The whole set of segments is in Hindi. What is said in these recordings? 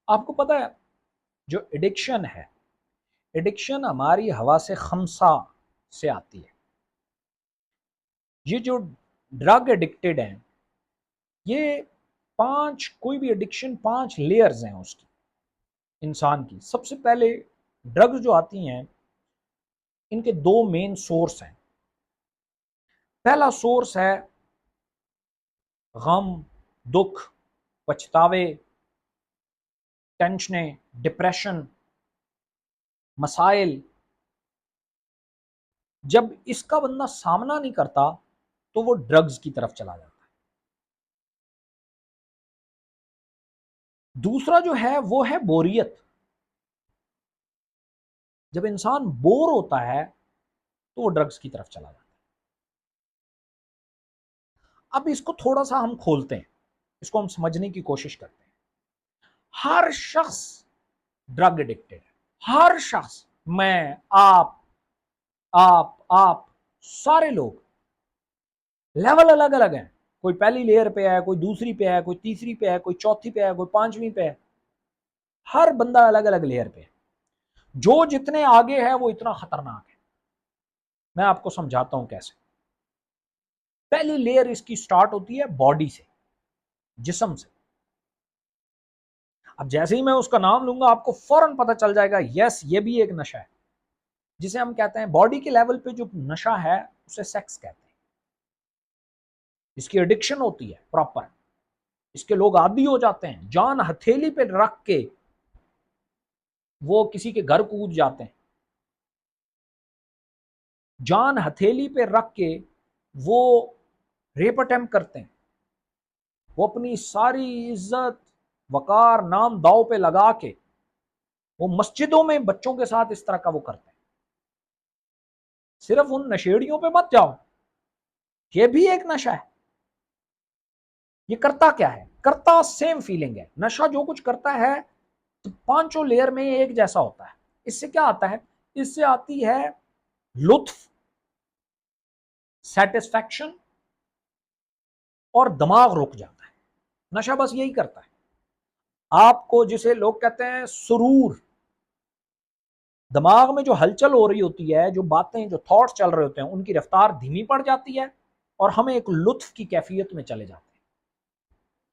आपको पता है जो एडिक्शन है, एडिक्शन हमारी हवा से खमसा से आती है। ये जो ड्रग एडिक्टेड हैं, ये पांच, कोई भी एडिक्शन 5 लेयर्स हैं उसकी, इंसान की। सबसे पहले ड्रग्स जो आती हैं, इनके 2 मेन सोर्स हैं। पहला सोर्स है गम, दुख, पछतावे, टेंशनें, डिप्रेशन, मसाइल। जब इसका बंदा सामना नहीं करता तो वो ड्रग्स की तरफ चला जाता है। दूसरा जो है वो है बोरियत। जब इंसान बोर होता है तो वो ड्रग्स की तरफ चला जाता है। अब इसको थोड़ा सा हम खोलते हैं, इसको हम समझने की कोशिश करते हैं। हर शख्स ड्रग एडिक्टेड है, हर शख्स। मैं, आप सारे लोग। लेवल अलग अलग हैं। कोई पहली लेयर पे है, कोई दूसरी पे है, कोई तीसरी पे है, कोई चौथी पे है, कोई 5वीं पे है। हर बंदा अलग अलग लेयर पे है। जो जितने आगे है वो इतना खतरनाक है। मैं आपको समझाता हूं कैसे। पहली लेयर इसकी स्टार्ट होती है बॉडी से, जिस्म से। अब जैसे ही मैं उसका नाम लूंगा आपको फौरन पता चल जाएगा, यस ये भी एक नशा है, जिसे हम कहते हैं बॉडी के लेवल पे जो नशा है उसे सेक्स कहते हैं। इसकी एडिक्शन होती है प्रॉपर। इसके लोग आदी हो जाते हैं, जान हथेली पे रख के वो किसी के घर कूद जाते हैं। जान हथेली पे रख के वो रेप अटेम्प्ट करते हैं। वो अपनी सारी इज्जत, वकार, नाम दाव पे लगा के वो मस्जिदों में बच्चों के साथ इस तरह का वो करते हैं। सिर्फ उन नशेड़ियों पे मत जाओ, ये भी एक नशा है। ये करता क्या है? करता सेम फीलिंग है। नशा जो कुछ करता है तो पांचों लेयर में एक जैसा होता है। इससे क्या आता है? इससे आती है लुत्फ, सेटिस्फैक्शन, और दिमाग रुक जाता है। नशा बस यही करता है। आपको जिसे लोग कहते हैं सुरूर, दिमाग में जो हलचल हो रही होती है, जो बातें, जो थॉट्स चल रहे होते हैं, उनकी रफ्तार धीमी पड़ जाती है और हम एक लुत्फ की कैफियत में चले जाते हैं,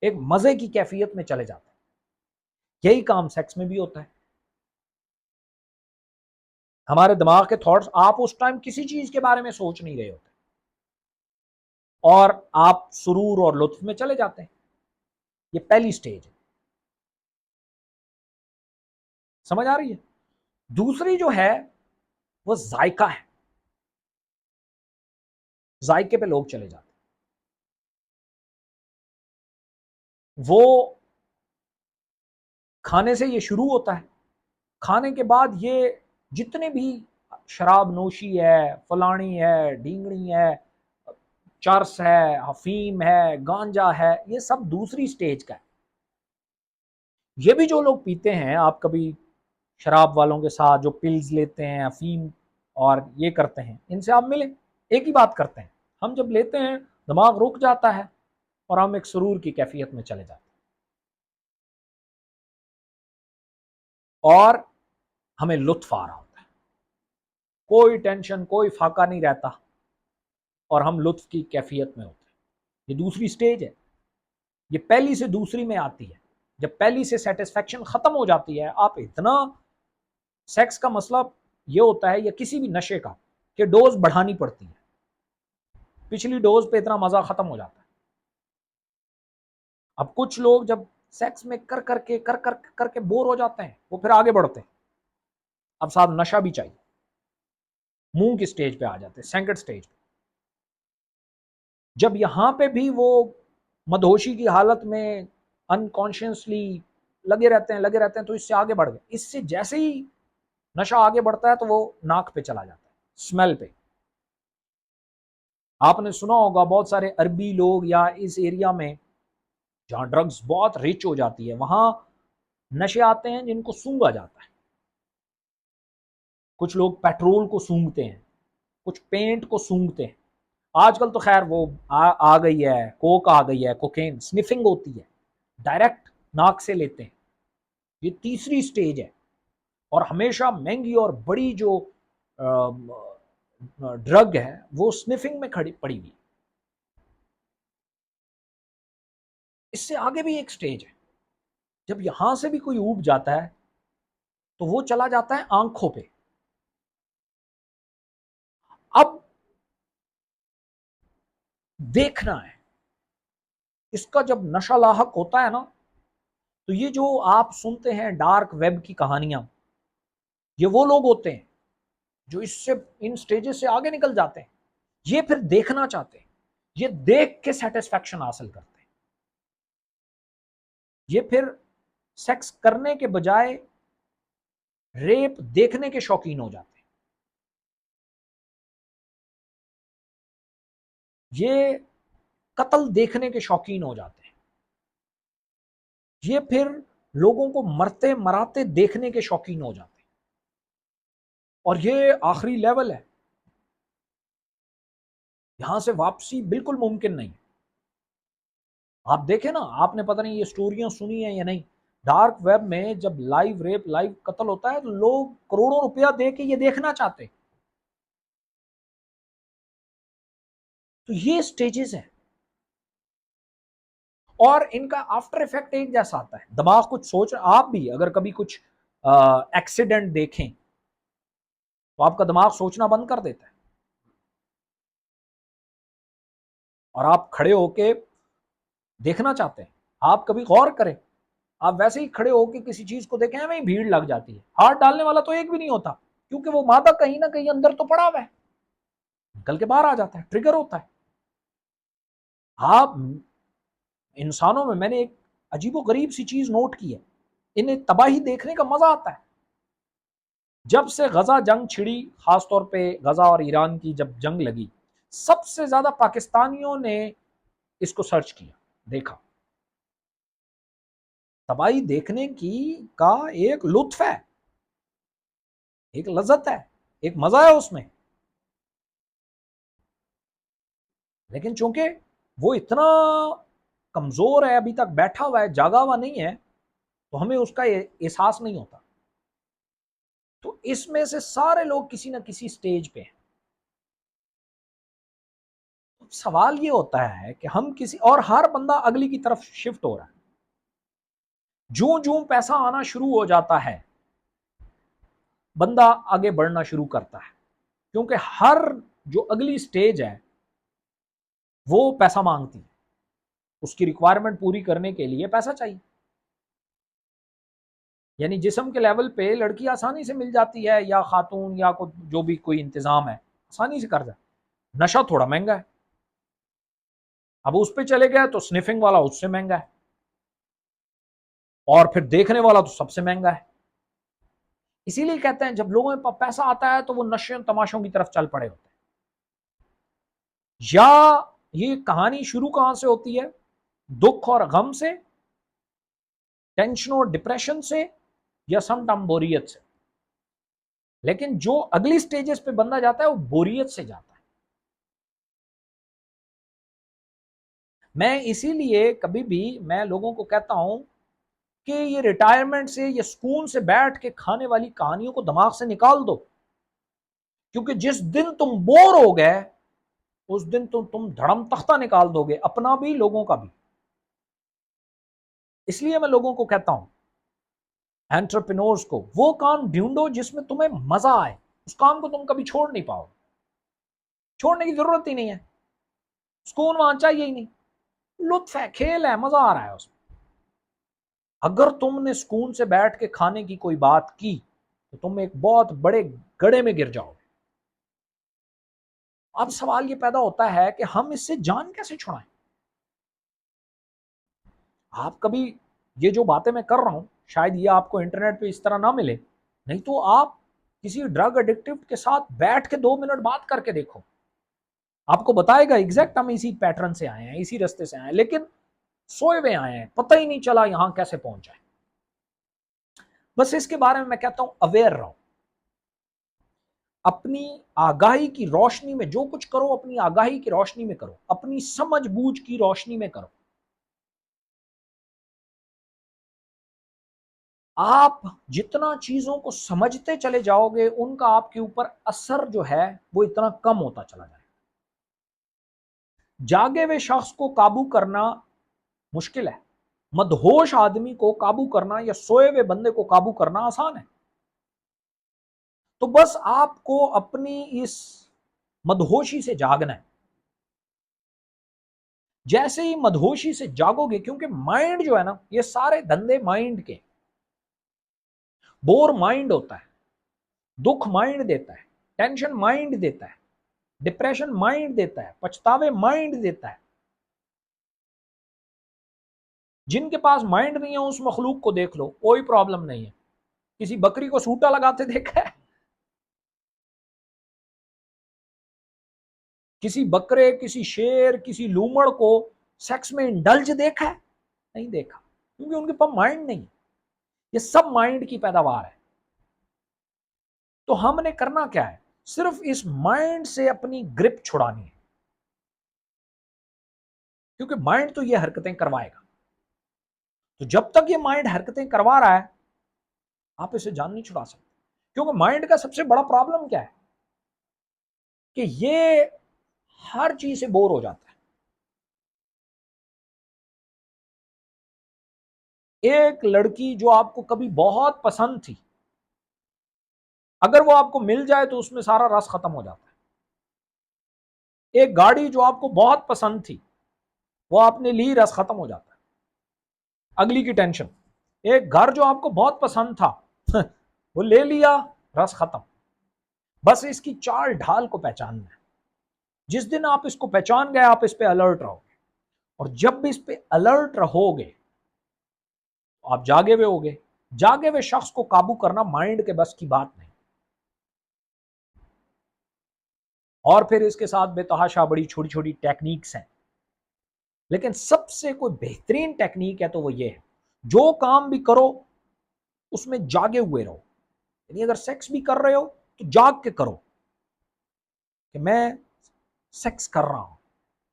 एक मजे की कैफियत में चले जाते हैं। यही काम सेक्स में भी होता है। हमारे दिमाग के थॉट्स, आप उस टाइम किसी चीज के बारे में सोच नहीं रहे होते और आप सुरूर और लुत्फ में चले जाते हैं। ये पहली स्टेज है। समझ आ रही है? दूसरी जो है वो जायका है। जायके पे लोग चले जाते हैं। वो खाने से ये शुरू होता है। खाने के बाद ये जितने भी शराब नोशी है, फलानी है, ढींगड़ी है, चरस है, अफीम है, गांजा है, ये सब दूसरी स्टेज का है। ये भी जो लोग पीते हैं, आप कभी शराब वालों के साथ जो पिल्स लेते हैं, अफीम और ये करते हैं, इनसे आप मिले, एक ही बात करते हैं। हम जब लेते हैं दिमाग रुक जाता है और हम एक सुरूर की कैफियत में चले जाते हैं और हमें लुत्फ आ रहा होता है। कोई टेंशन, कोई फाका नहीं रहता और हम लुत्फ की कैफियत में होते हैं। ये दूसरी स्टेज है। ये पहली से दूसरी में आती है। जब पहली से सेटिस्फेक्शन खत्म हो जाती है, आप इतना, सेक्स का मसला ये होता है या किसी भी नशे का, कि डोज बढ़ानी पड़ती है। पिछली डोज पे इतना मजा खत्म हो जाता है। अब कुछ लोग जब सेक्स में कर करके बोर हो जाते हैं, वो फिर आगे बढ़ते हैं। अब साथ नशा भी चाहिए, मुंह की स्टेज पे आ जाते हैं, सेकंड स्टेज पे। जब यहां पे भी वो मदहोशी की हालत में अनकॉन्शियसली लगे रहते हैं तो इससे आगे बढ़ गए। इससे जैसे ही नशा आगे बढ़ता है तो वो नाक पे चला जाता है, स्मेल पे। आपने सुना होगा बहुत सारे अरबी लोग या इस एरिया में जहां ड्रग्स बहुत रिच हो जाती है, वहां नशे आते हैं जिनको सूंघा जाता है। कुछ लोग पेट्रोल को सूंघते हैं, कुछ पेंट को सूंघते हैं। आजकल तो खैर वो आ गई है, कोक आ गई है, कोकेन स्निफिंग होती है, डायरेक्ट नाक से लेते हैं। ये तीसरी स्टेज है, और हमेशा महंगी और बड़ी जो ड्रग है वो स्निफिंग में खड़ी पड़ी हुई। इससे आगे भी एक स्टेज है, जब यहां से भी कोई ऊब जाता है तो वो चला जाता है आंखों पे। अब देखना है, इसका जब नशा लाहक होता है ना, तो ये जो आप सुनते हैं डार्क वेब की कहानियां, ये वो लोग होते हैं जो इससे इन स्टेजेस से आगे निकल जाते हैं। ये फिर देखना चाहते हैं, ये देख के सेटिस्फैक्शन हासिल करते हैं। ये फिर सेक्स करने के बजाय रेप देखने के शौकीन हो जाते हैं। ये कत्ल देखने के शौकीन हो जाते हैं। ये फिर लोगों को मरते मराते देखने के शौकीन हो जाते हैं। और ये आखिरी लेवल है, यहां से वापसी बिल्कुल मुमकिन नहीं। आप देखें ना, आपने पता नहीं ये स्टोरियां सुनी है या नहीं, डार्क वेब में जब लाइव रेप लाइव कत्ल होता है तो लोग करोड़ों रुपया दे के ये देखना चाहते हैं। तो ये स्टेजेस हैं, और इनका आफ्टर इफेक्ट एक जैसा आता है। दिमाग कुछ सोच, आप भी अगर कभी कुछ एक्सीडेंट देखें तो आपका दिमाग सोचना बंद कर देता है, और आप खड़े होके देखना चाहते हैं। आप कभी गौर करें, आप वैसे ही खड़े होके किसी चीज को देखें, हमें भीड़ लग जाती है। हाथ डालने वाला तो एक भी नहीं होता, क्योंकि वो मादा कहीं ना कहीं अंदर तो पड़ा हुआ है, निकल के बाहर आ जाता है, ट्रिगर होता है। आप इंसानों में मैंने एक अजीबो गरीब सी चीज नोट की है, इन्हें तबाही देखने का मजा आता है। जब से गजा जंग छिड़ी, खासतौर पे गजा और ईरान की जब जंग लगी, सबसे ज्यादा पाकिस्तानियों ने इसको सर्च किया, देखा। तबाही देखने की का एक लुत्फ है, एक लज्जत है, एक मजा है उसमें। लेकिन चूंकि वो इतना कमजोर है, अभी तक बैठा हुआ है, जागा हुआ नहीं है, तो हमें उसका एहसास नहीं होता। तो इसमें से सारे लोग किसी ना किसी स्टेज पे हैं। तो सवाल ये होता है कि हम किसी, और हर बंदा अगली की तरफ शिफ्ट हो रहा है। जो जो पैसा आना शुरू हो जाता है, बंदा आगे बढ़ना शुरू करता है, क्योंकि हर जो अगली स्टेज है वो पैसा मांगती है। उसकी रिक्वायरमेंट पूरी करने के लिए पैसा चाहिए। यानी जिस्म के लेवल पे लड़की आसानी से मिल जाती है, या खातून, या जो भी कोई इंतजाम है आसानी से कर जाए। नशा थोड़ा महंगा है, अब उस पर चले गए तो स्निफिंग वाला उससे महंगा है, और फिर देखने वाला तो सबसे महंगा है। इसीलिए कहते हैं जब लोगों के पास पैसा आता है तो वो नशे तमाशों की तरफ चल पड़े होते हैं। या ये कहानी शुरू कहां से होती है? दुख और गम से, टेंशन और डिप्रेशन से, या समटाइम बोरियत से। लेकिन जो अगली स्टेजेस पे बंदा जाता है वो बोरियत से जाता है। मैं इसीलिए कभी भी मैं लोगों को कहता हूं कि ये रिटायरमेंट से, ये सुकून से बैठ के खाने वाली कहानियों को दिमाग से निकाल दो, क्योंकि जिस दिन तुम बोर हो गए उस दिन तुम धड़म तख्ता निकाल दोगे, अपना भी लोगों का भी। इसलिए मैं लोगों को कहता हूं, एंटरप्रेन्योर्स को, वो काम ढूंढो जिसमें तुम्हें मजा आए। उस काम को तुम कभी छोड़ नहीं पाओ, छोड़ने की जरूरत ही नहीं है। सुकून वहां चाहिए ही नहीं, लुत्फ है, खेल है, मजा आ रहा है उसमें। अगर तुमने सुकून से बैठ के खाने की कोई बात की तो तुम एक बहुत बड़े गड्ढे में गिर जाओगे। अब सवाल ये पैदा होता है कि हम इससे जान कैसे छुड़ाएं। आप कभी, ये जो बातें मैं कर रहा हूं शायद ये आपको इंटरनेट पे इस तरह ना मिले, नहीं तो आप किसी ड्रग एडिक्टिव के साथ बैठ के 2 मिनट बात करके देखो, आपको बताएगा एग्जैक्ट हम इसी पैटर्न से आए हैं, इसी रास्ते से आए हैं, लेकिन सोए हुए आए हैं, पता ही नहीं चला यहां कैसे पहुंचा है। बस इसके बारे में मैं कहता हूं अवेयर रहो, अपनी आगाही की रोशनी में जो कुछ करो, अपनी आगाही की रोशनी में करो, अपनी समझ बूझ की रोशनी में करो। आप जितना चीजों को समझते चले जाओगे उनका आपके ऊपर असर जो है वो इतना कम होता चला जाएगा। जागे हुए शख्स को काबू करना मुश्किल है, मदहोश आदमी को काबू करना या सोए हुए बंदे को काबू करना आसान है। तो बस आपको अपनी इस मदहोशी से जागना है। जैसे ही मदहोशी से जागोगे, क्योंकि माइंड जो है ना, ये सारे धंधे माइंड के, बोर माइंड होता है, दुख माइंड देता है, टेंशन माइंड देता है, डिप्रेशन माइंड देता है, पछतावे माइंड देता है। जिनके पास माइंड नहीं है उस मखलूक को देख लो, कोई प्रॉब्लम नहीं है। किसी बकरी को सूटा लगाते देखा है? किसी बकरे, किसी शेर, किसी लूमड़ को सेक्स में इंडल्ज देखा है? नहीं देखा, क्योंकि उनके पास माइंड नहीं है। ये सब माइंड की पैदावार है। तो हमने करना क्या है? सिर्फ इस माइंड से अपनी ग्रिप छुड़ानी है, क्योंकि माइंड तो ये हरकतें करवाएगा। तो जब तक ये माइंड हरकतें करवा रहा है, आप इसे जान नहीं छुड़ा सकते। क्योंकि माइंड का सबसे बड़ा प्रॉब्लम क्या है कि ये हर चीज से बोर हो जाता है। एक लड़की जो आपको कभी बहुत पसंद थी, अगर वो आपको मिल जाए तो उसमें सारा रस खत्म हो जाता है। एक गाड़ी जो आपको बहुत पसंद थी, वो आपने ली, रस खत्म हो जाता है, अगली की टेंशन। एक घर जो आपको बहुत पसंद था वो ले लिया, रस खत्म। बस इसकी चाल ढाल को पहचानना है। जिस दिन आप इसको पहचान गए, आप इस पे अलर्ट रहोगे, और जब भी इस पे अलर्ट रहोगे तो आप जागे हुए होगे। जागे हुए शख्स को काबू करना माइंड के बस की बात नहीं। और फिर इसके साथ बेतहाशा बड़ी छोटी छोटी टेक्निक्स हैं, लेकिन सबसे कोई बेहतरीन टेक्निक है तो वो ये है, जो काम भी करो उसमें जागे हुए रहो। यानी अगर सेक्स भी कर रहे हो तो जाग के करो कि मैं सेक्स कर रहा हूं।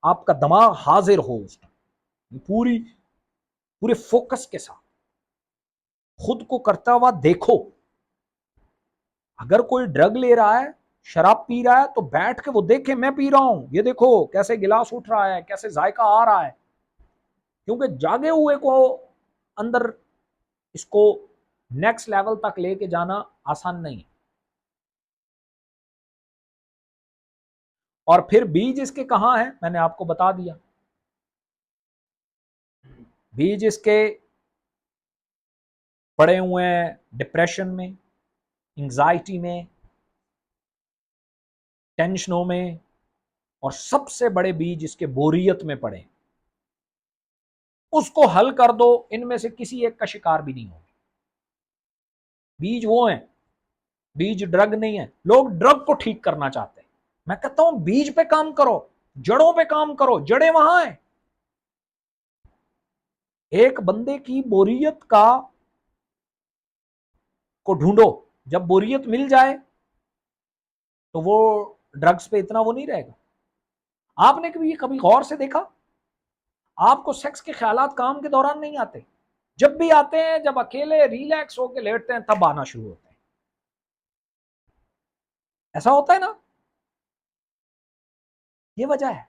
आपका दिमाग हाजिर हो उस टाइम, पूरी पूरे फोकस के साथ खुद को करता हुआ देखो। अगर कोई ड्रग ले रहा है, शराब पी रहा है, तो बैठ के वो देखे मैं पी रहा हूं, ये देखो कैसे गिलास उठ रहा है, कैसे जायका आ रहा है। क्योंकि जागे हुए को अंदर इसको नेक्स्ट लेवल तक लेके जाना आसान नहीं है। और फिर बीज इसके कहां है, मैंने आपको बता दिया। बीज इसके पड़े हुए हैं डिप्रेशन में, एंजाइटी में, टेंशनों में, और सबसे बड़े बीज इसके बोरियत में पड़े। उसको हल कर दो, इनमें से किसी एक का शिकार भी नहीं होगा। बीज वो है, बीज ड्रग नहीं है। लोग ड्रग को ठीक करना चाहते हैं। मैं कहता हूं बीज पे काम करो, जड़ों पे काम करो, जड़ें वहां हैं। एक बंदे की बोरियत का को ढूंढो, जब बोरियत मिल जाए तो वो ड्रग्स पे इतना वो नहीं रहेगा। आपने कभी कभी गौर से देखा, आपको सेक्स के ख्यालात काम के दौरान नहीं आते। जब भी आते हैं, जब अकेले रिलैक्स होकर लेटते हैं, तब आना शुरू होते हैं। ऐसा होता है ना, ये वजह है।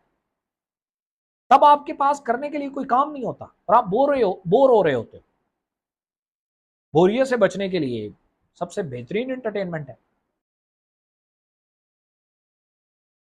तब आपके पास करने के लिए कोई काम नहीं होता और आप बोर हो रहे होते हो। बोरियत से बचने के लिए सबसे बेहतरीन एंटरटेनमेंट है